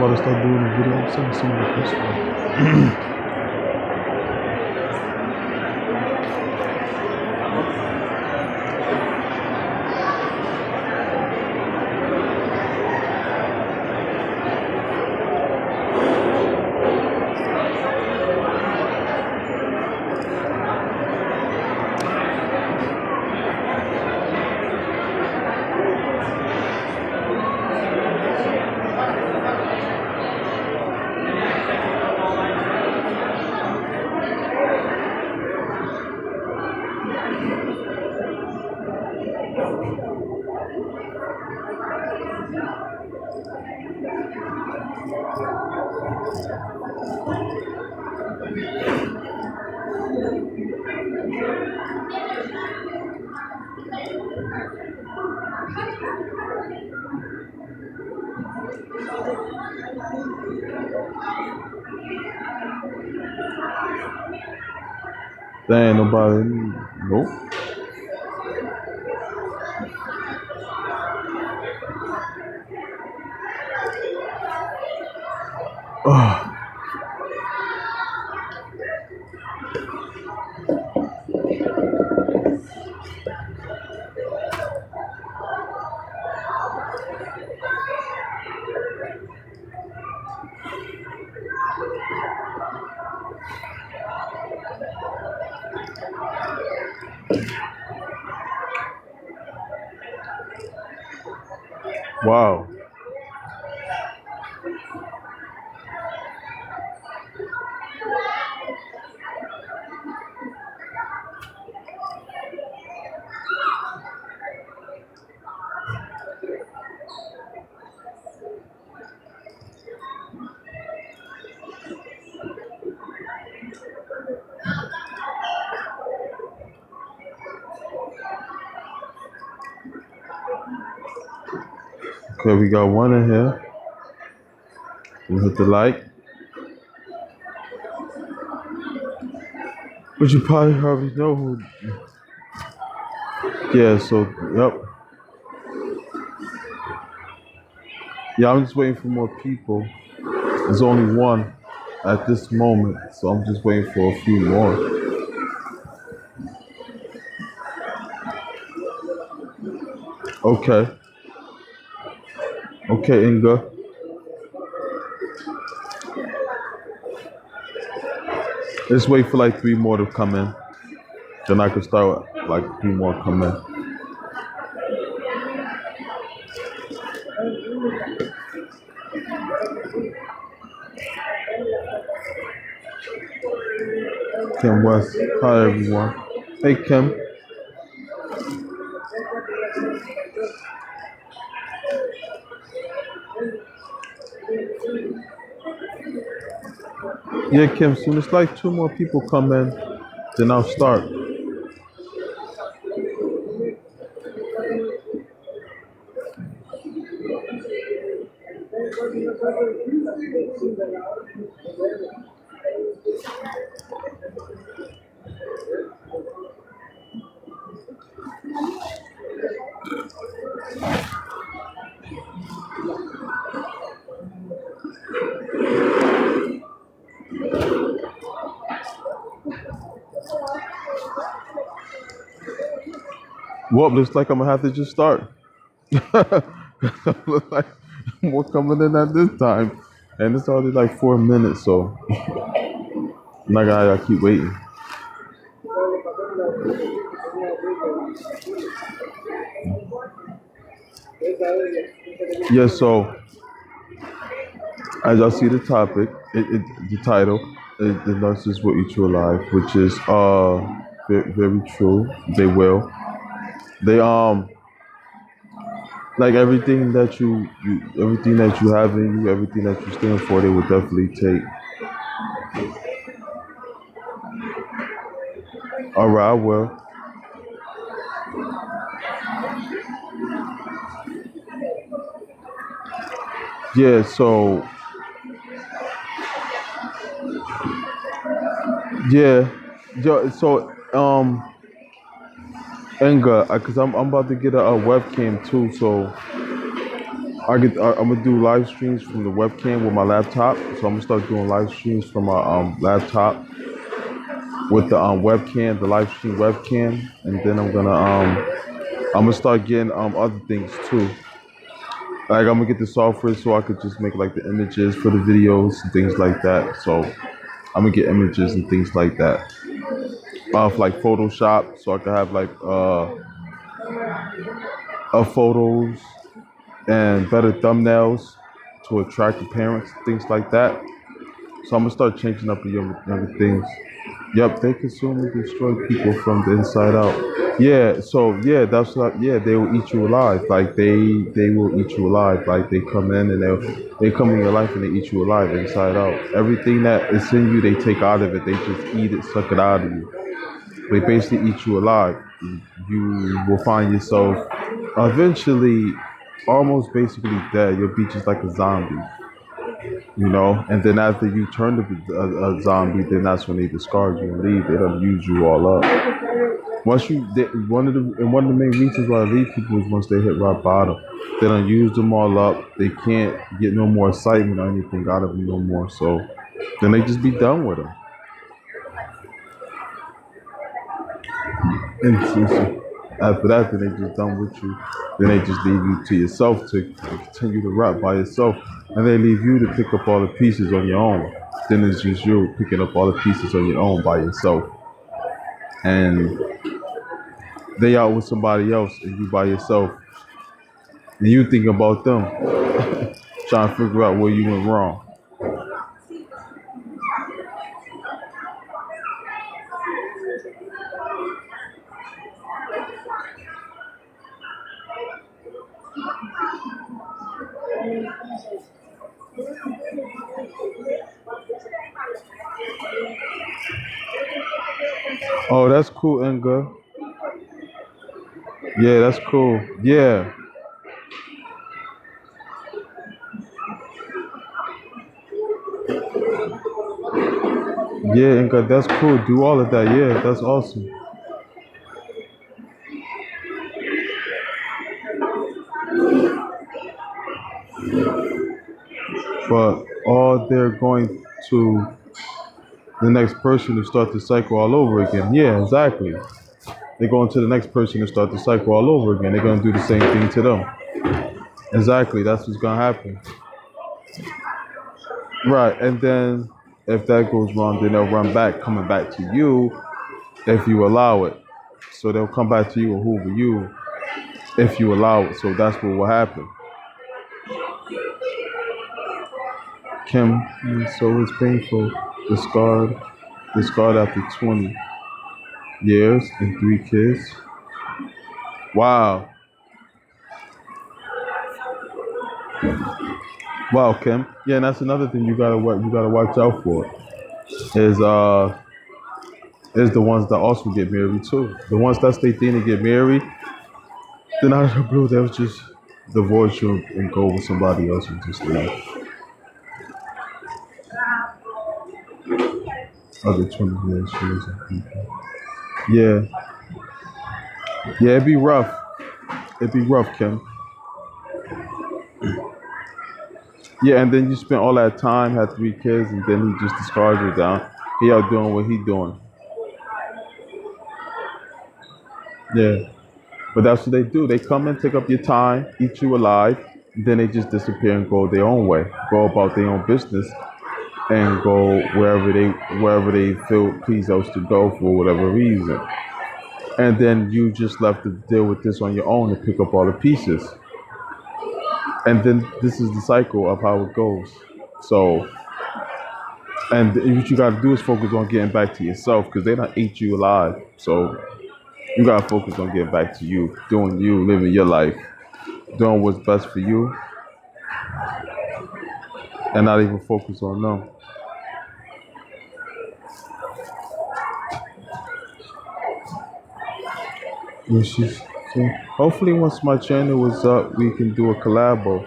about to start doing the video. I'm sending some of this one. There ain't nobody. Nope. Oh. Wow. Okay, we got one in here. You hit the like. But you probably already know who. Yeah, so, yep. Yeah, I'm just waiting for more people. There's only one at this moment, so I'm just waiting for a few more. Okay. Okay, Inga. Let's wait for like 3 more to come in. Then I can start with like 3 more come in. Kim West. Hi everyone. Hey Kim. Yeah, Kim, soon as like 2 more people come in, then I'll start. Well, looks like I'm gonna have to just start. Looks like more coming in at this time. And it's already like 4 minutes, so I'm not gonna keep waiting. Yeah, so as y'all see the topic, the title is the narcissist will eat you alive, which is very true. They will. They like everything that you have in you, everything that you stand for, they will definitely take. All right, I will. Yeah, so yeah, so Enga, cause I'm about to get a webcam too, so I'm gonna do live streams from the webcam with my laptop. So I'm gonna start doing live streams from my laptop with the webcam, the live stream webcam, and then I'm gonna start getting other things too. Like I'm gonna get the software so I could just make like the images for the videos and things like that. So I'm gonna get images and things like that off like Photoshop, so I could have like photos and better thumbnails to attract the parents, things like that. So I'm gonna start changing up the younger things. Yep, they consume and destroy people from the inside out. Yeah, so yeah, that's what. Yeah, they will eat you alive. Like they will eat you alive. Like they come in and they come in your life and they eat you alive inside out. Everything that is in you, they take out of it. They just eat it, suck it out of you. They basically eat you alive. You will find yourself eventually almost basically dead. You'll be just like a zombie, you know. And then after you turn to a zombie, then that's when they discard you and leave. They don't use you all up. One of the main reasons why I leave people is once they hit rock bottom, they don't use them all up. They can't get no more excitement or anything out of them no more. So then they just be done with them. And so after that, then they just done with you. Then they just leave you to yourself to continue to rap by yourself, and they leave you to pick up all the pieces on your own. Then it's just you picking up all the pieces on your own by yourself, and they out with somebody else, and you by yourself, and you think about them, trying to figure out where you went wrong. Oh, that's cool, Inga. Yeah, that's cool. Yeah, yeah, Inga, that's cool. Do all of that. Yeah, that's awesome. But all they're going to the next person to start the cycle all over again. Yeah, exactly. They're going to the next person to start the cycle all over again. They're going to do the same thing to them. Exactly. That's what's going to happen. Right. And then if that goes wrong, then they'll run back, coming back to you if you allow it. So they'll come back to you and hoover you if you allow it. So that's what will happen. Kim, so it's painful. Discard, discard after 20 years and 3 kids. Wow. Wow, Kim. Yeah, and that's another thing you gotta watch out for. Is is the ones that also get married too. The ones that stay thin and get married, then out of the blue they'll just divorce you and go with somebody else and just leave. Other 20 years, years and people. Yeah, yeah, it'd be rough. It'd be rough, Kim. Yeah, and then you spent all that time, had 3 kids, and then he just discards you down. He out doing what he doing. Yeah. But that's what they do. They come and take up your time, eat you alive, then they just disappear and go their own way, go about their own business, and go wherever they feel pleased else to go for whatever reason. And then you just left to deal with this on your own and pick up all the pieces. And then this is the cycle of how it goes. So, and what you got to do is focus on getting back to yourself because they don't eat you alive. So you got to focus on getting back to you, living your life, doing what's best for you, and not even focus on them. Which is, so hopefully once my channel is up, we can do a collabo.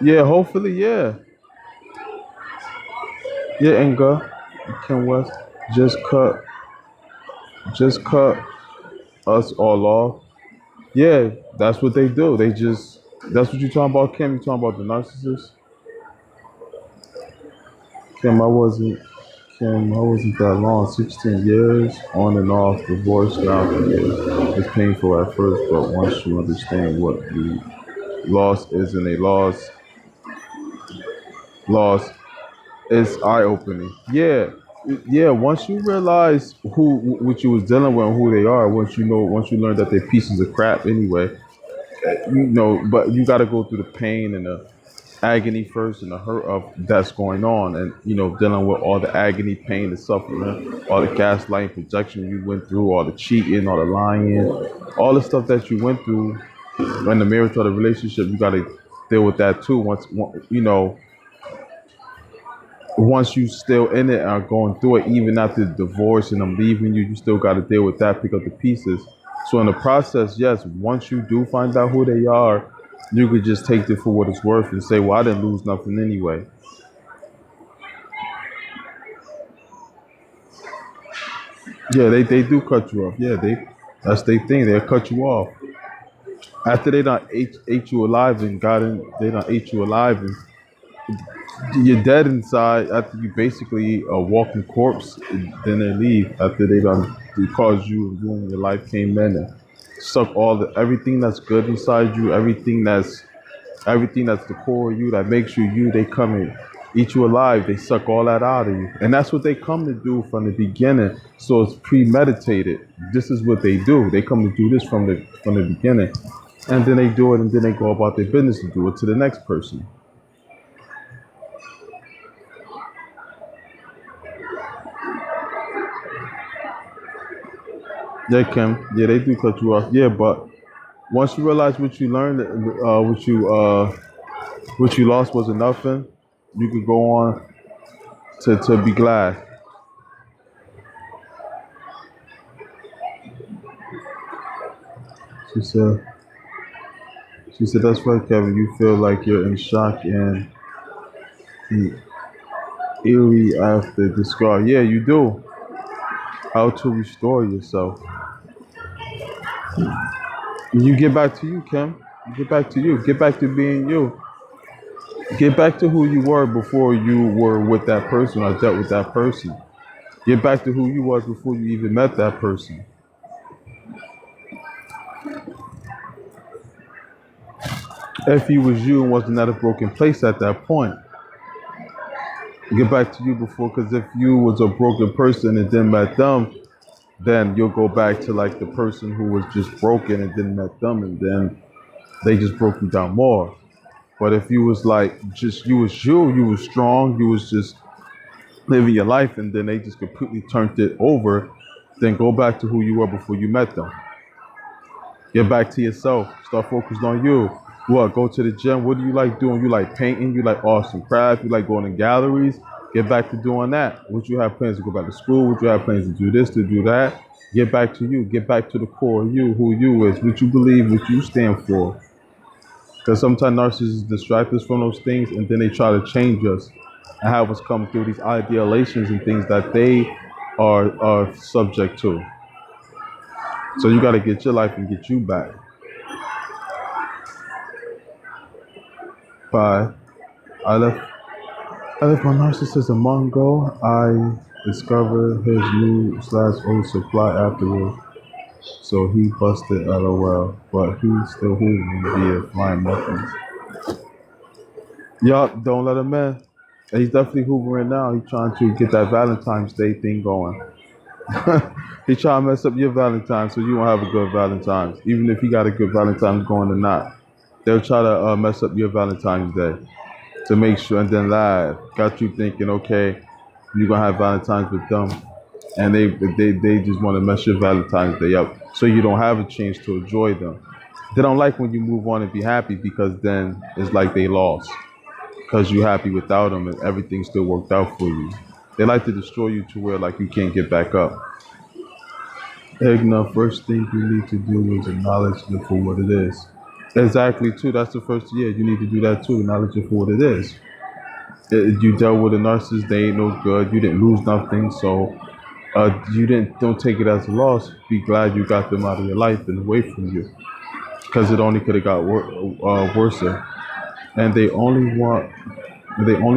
Yeah, hopefully, yeah. Yeah, Inga, Ken West, just cut, just cut us all off. Yeah, that's what they do. They just That's what you talking about, Kim? You talking about the narcissist? Kim, I wasn't. Kim, I wasn't that long. 16 years, on and off, divorced now. It's painful at first, but once you understand what the loss isn't a loss, it's eye opening. Yeah, yeah. Once you realize what you was dealing with, and who they are, once you learn that they're pieces of crap anyway, but you got to go through the pain and the agony first and the hurt of that's going on, and dealing with all the agony, pain, the suffering, all the gaslighting, projection you went through, all the cheating, all the lying, all the stuff that you went through in the marriage or the relationship. You got to deal with that too. Once you still in it and are going through it, even after the divorce and them leaving you, you still got to deal with that, pick up the pieces. So in the process, yes, once you do find out who they are, you could just take it for what it's worth and say, well, I didn't lose nothing anyway. Yeah, they do cut you off. Yeah, that's their thing. They'll cut you off. After they done ate you alive and they done ate you alive and you're dead inside after you basically a walking corpse. Then they leave after they done because you ruined your life, came in and suck everything that's good inside you, everything that's the core of you that makes you you. They come and eat you alive. They suck all that out of you, and that's what they come to do from the beginning. So it's premeditated. This is what they do. They come to do this from the beginning, and then they do it, and then they go about their business to do it to the next person. They can, yeah, they do cut you off. Yeah, but once you realize what you learned, what you lost wasn't nothing, you could go on to be glad. She said, she said, that's right, Kevin. You feel like you're in shock and eerie after describe. Yeah, you do. How to restore yourself. You get back to you, Kim. You get back to you. Get back to being you. Get back to who you were before you were with that person or dealt with that person. Get back to who you was before you even met that person. If he was you and wasn't at a broken place at that point, get back to you before. Because if you was a broken person and then met them, then you'll go back to like the person who was just broken and then met them, and then they just broke you down more. But if you was like just you was strong, you was just living your life, and then they just completely turned it over, then go back to who you were before you met them. Get back to yourself. Start focusing on you. What? Go to the gym. What do you like doing? You like painting? You like arts and crafts? You like going to galleries? Get back to doing that. What you have plans to go back to school? What you have plans to do this, to do that? Get back to you. Get back to the core of you, who you is, what you believe, what you stand for. Because sometimes narcissists distract us from those things, and then they try to change us and have us come through these idealizations and things that they are subject to. So you got to get your life and get you back. Bye. I left I left my narcissist a month ago. I discovered his new slash old supply afterwards. So he busted LOL. But he's still hoovering via flying muffins. Yup, don't let him in. And he's definitely hoovering now. He's trying to get that Valentine's Day thing going. He trying to mess up your Valentine's so you won't have a good Valentine's. Even if he got a good Valentine's going or not. They'll try to mess up your Valentine's Day to make sure, and then lie. Got you thinking, okay, you're gonna have Valentine's with them, and they just want to mess your Valentine's Day up, so you don't have a chance to enjoy them. They don't like when you move on and be happy, because then it's like they lost, because you're happy without them and everything still worked out for you. They like to destroy you to where like you can't get back up. Igna, first thing you need to do is acknowledge it for what it is. Exactly, too. That's the first. Yeah, you need to do that too. Acknowledge it for what it is. You dealt with a narcissist. They ain't no good. You didn't lose nothing, so you don't take it as a loss. Be glad you got them out of your life and away from you. because it only could have got worse. And they only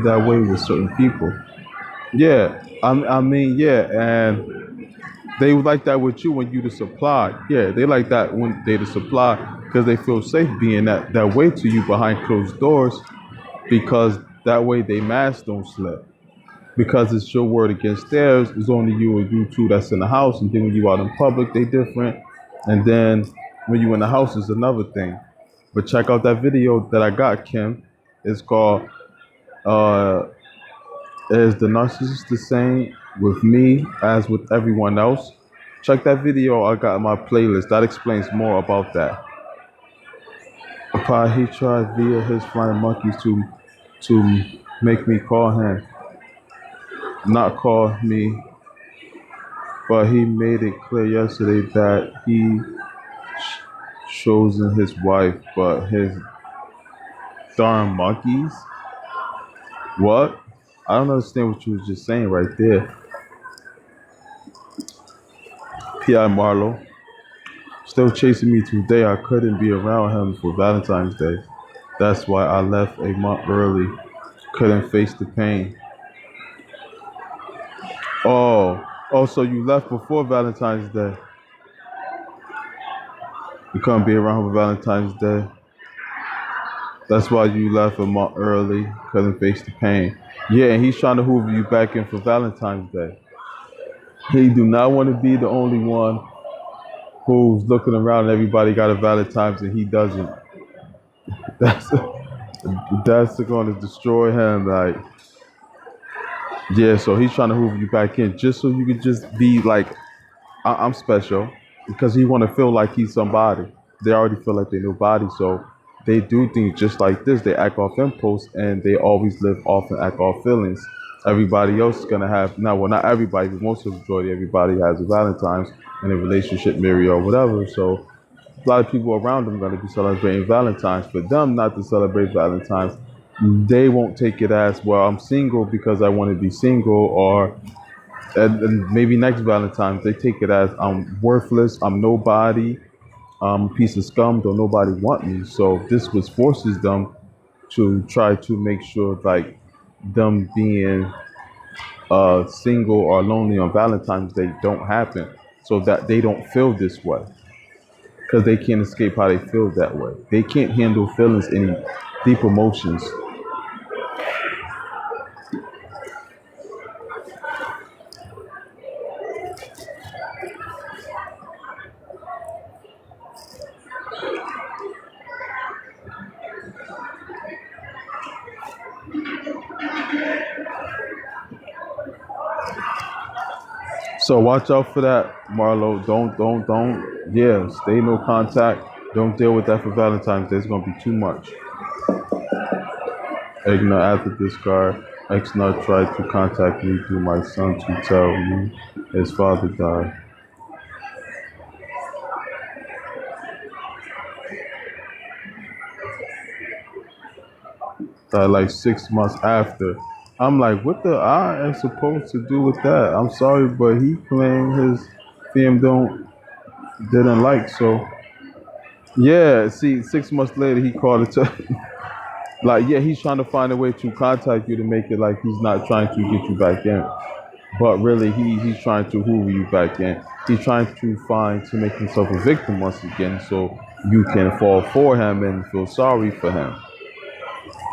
that way with certain people. Yeah, I mean, yeah, and they like that with you when you the supply. Yeah, they like that when they the supply because they feel safe being that way to you behind closed doors because that way they mask don't slip. Because it's your word against theirs, it's only you and you two that's in the house, and then when you out in public, they different. And then when you in the house is another thing. But check out that video that I got, Kim. It's called uh Is the Narcissist the same with me as with everyone else? Check that video I got in my playlist. That explains more about that. He tried via his flying monkeys to make me call him, not call me, but he made it clear yesterday that he chosen his wife, but his darn monkeys. What? I don't understand what you was just saying right there. P.I. Marlowe. Still chasing me today. I couldn't be around him for Valentine's Day. That's why I left a month early. Couldn't face the pain. Oh, so you left before Valentine's Day. You couldn't be around him for Valentine's Day. That's why you left a month early. Couldn't face the pain. Yeah, and he's trying to hoover you back in for Valentine's Day. He do not want to be the only one who's looking around and everybody got a Valentine's and he doesn't. That's that's going to destroy him. Like, yeah, so he's trying to hoover you back in just so you could just be like, I'm special, because he want to feel like he's somebody. They already feel like they're nobody, so they do things just like this. They act off impulse and they always live off and act off feelings. Everybody else is gonna have not everybody, but most of the majority, everybody has a Valentine's in a relationship, married or whatever. So a lot of people around them are going to be celebrating Valentine's. For them not to celebrate Valentine's, they won't take it as, well, I'm single because I want to be single, or and maybe next Valentine's they take it as, I'm worthless, I'm nobody, I'm a piece of scum, don't nobody want me. So this was forces them to try to make sure like them being single or lonely on Valentine's Day don't happen, so that they don't feel this way, because they can't escape how they feel that way. They can't handle feelings, any deep emotions. So watch out for that, Marlo. Don't. Yeah, stay no contact. Don't deal with that for Valentine's Day. It's gonna be too much. Egna after this card, Exna tried to contact me through my son to tell me his father died. Died like 6 months after. I'm like, what the I am supposed to do with that? I'm sorry, but he claimed his fam didn't like, so yeah. See, 6 months later he called it to like, yeah, he's trying to find a way to contact you to make it like he's not trying to get you back in. But really, he's trying to hoover you back in. He's trying to make himself a victim once again, so you can fall for him and feel sorry for him.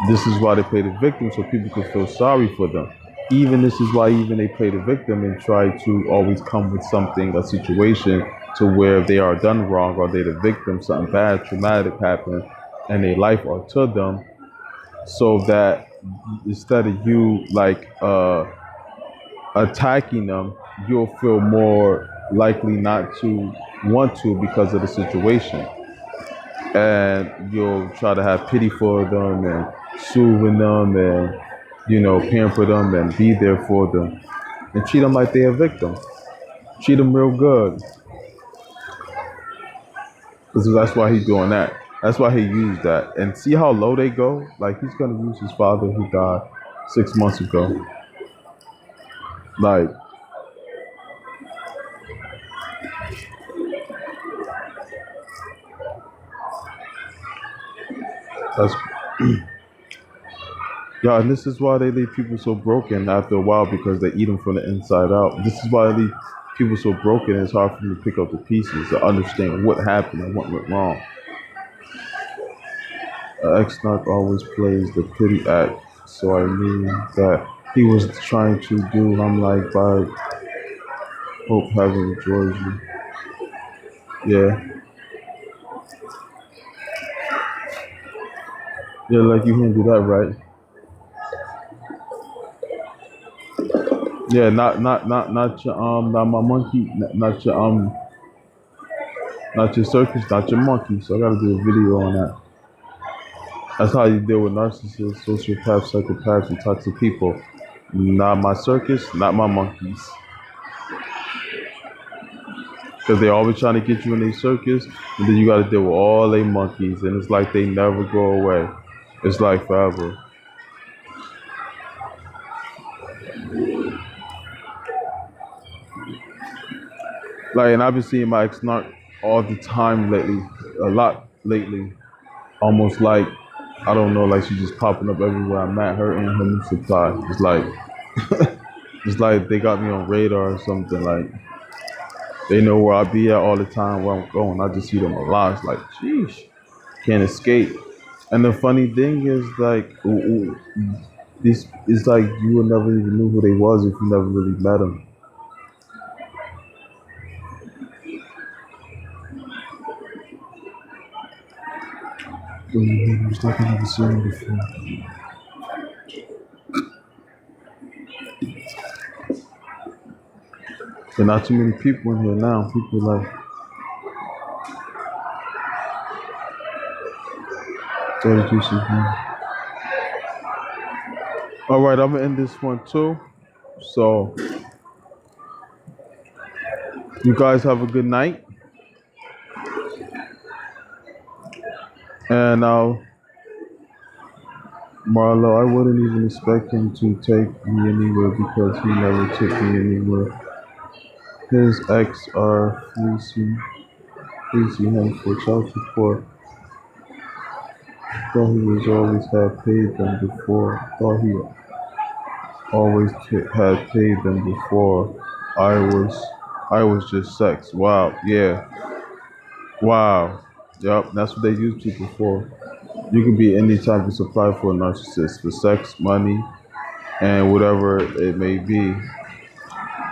This is why they play the victim, so people can feel sorry for them. Even this is why even they play the victim and try to always come with something, a situation to where they are done wrong or they're the victim, something bad, traumatic happened in their life or to them, so that instead of you like attacking them, you'll feel more likely not to want to because of the situation. And you'll try to have pity for them and soothing them and, pamper them and be there for them and treat them like they're a victim. Treat them real good. Because that's why he's doing that. That's why he used that. And see how low they go? Like, he's going to use his father who died 6 months ago. Like, That's yeah, and this is why they leave people so broken after a while because they eat them from the inside out. This is why they leave people so broken. It's hard for them to pick up the pieces to understand what happened and what went wrong. Ex-narc always plays the pity act, so I mean that he was trying to do. I'm like, by hope heaven enjoys you. Yeah, yeah, like you can do that, right? Yeah, not your not my monkey, not your circus, not your monkey. So I gotta do a video on that. That's how you deal with narcissists, sociopaths, psychopaths, and toxic people. Not my circus, not my monkeys. Because they're always trying to get you in a circus, and then you got to deal with all they monkeys, and it's like they never go away. It's like forever. Like, and I've been seeing my ex-narc all the time lately, a lot lately. Almost like, I don't know, like she's just popping up everywhere I'm at, her and her new supply. It's like they got me on radar or something. Like, they know where I be at all the time, where I'm going. I just see them a lot. It's like, sheesh, can't escape. And the funny thing is, like, this it's like you would never even knew who they was if you never really met them. When you meet them, it's like I never seen them before. There not too many people in here now. People like, thought you should be. All right, I'm gonna end this one too. So you guys have a good night, and Marlo, I wouldn't even expect him to take me anywhere because he never took me anywhere. His ex are fleecing him for child support. Thought he was always had paid them before. Thought he always had paid them before. I was, I was just sex. Wow. Yeah. Wow. Yep. That's what they use people for. You can be any type of supply for a narcissist for sex, money, and whatever it may be.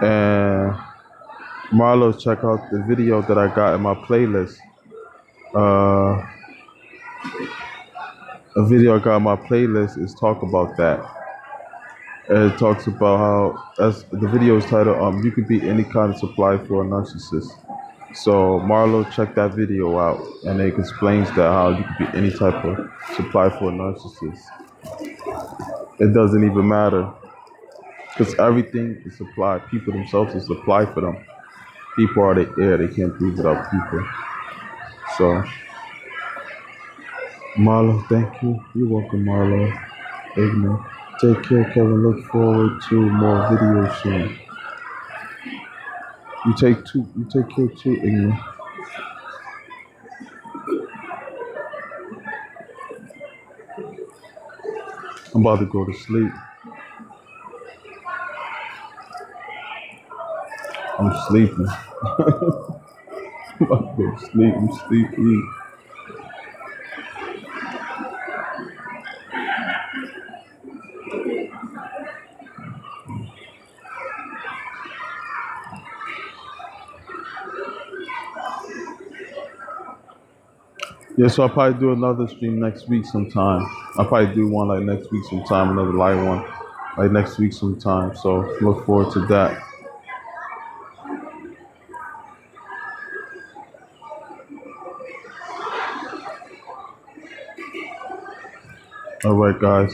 And Marlo, check out the video that I got in my playlist. Uh, a video I got in my playlist is talk about that. And it talks about how, as the video is titled, you could be any kind of supply for a narcissist. So Marlo, check that video out, and it explains that how you could be any type of supply for a narcissist. It doesn't even matter because everything is supply. People themselves is supply for them. People are the air; they can't breathe without people. So Marlo, thank you. You're welcome, Marlo. Ignorant. Take care, Kevin. Look forward to more videos soon. You take care too, Ignorant. I'm about to go to sleep. I'm sleeping. I'm about to go to sleep. I'm sleepy. Yeah, so I'll probably do another stream next week sometime. I'll probably do one like next week sometime, another live one like next week sometime. So look forward to that. All right, guys.